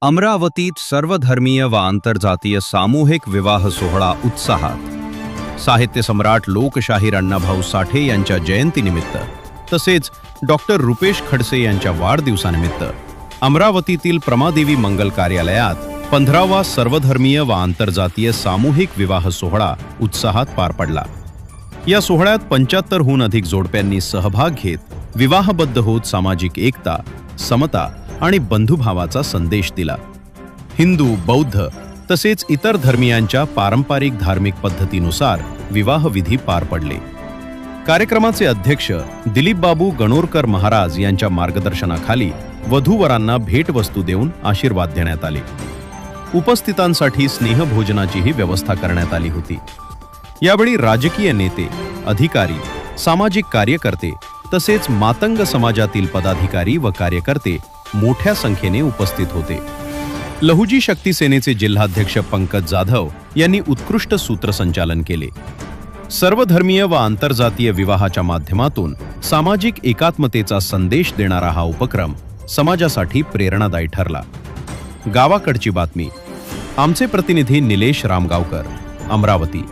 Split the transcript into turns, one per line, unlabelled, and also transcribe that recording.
अमरावतीत सर्वधर्मीय व आंतरजातीय सामूहिक विवाह सोहळा उत्साहात. साहित्य सम्राट लोकशाहीर अण्णाभाऊ साठे यांच्या जयंतीनिमित्त तसेच डॉक्टर रुपेश खडसे यांच्या वाढदिवसानिमित्त अमरावतीतील प्रमादेवी मंगल कार्यालयात 15वा सर्वधर्मीय व आंतरजातीय सामूहिक विवाह सोहळा उत्साहात पार पडला. या सोहळ्यात 75हून अधिक जोडप्यांनी सहभाग घेत विवाहबद्ध होत सामाजिक एकता, समता आणि बंधुभावाचा संदेश दिला. हिंदू, बौद्ध तसेच इतर धर्मियांच्या पारंपरिक धार्मिक पद्धतीनुसार विवाहविधी पार पडले. कार्यक्रमाचे अध्यक्ष दिलीपबाबू गणोरकर महाराज यांच्या मार्गदर्शनाखाली वधूवरांना भेटवस्तू देऊन आशीर्वाद देण्यात आले. उपस्थितांसाठी स्नेहभोजनाचीही व्यवस्था करण्यात आली होती. यावेळी राजकीय नेते, अधिकारी, सामाजिक कार्यकर्ते तसेच मातंग समाजातील पदाधिकारी व कार्यकर्ते मोठ्या संख्येने उपस्थित होते. लहुजी शक्ती सेनेचे जिल्हाध्यक्ष पंकज जाधव यांनी उत्कृष्ट सूत्रसंचालन केले. सर्वधर्मीय व आंतरजातीय विवाहाच्या माध्यमातून सामाजिक एकात्मतेचा संदेश देणारा हा उपक्रम समाजासाठी प्रेरणादायी ठरला. गावाकडची बातमी. आमचे प्रतिनिधी निलेश रामगावकर, अमरावती.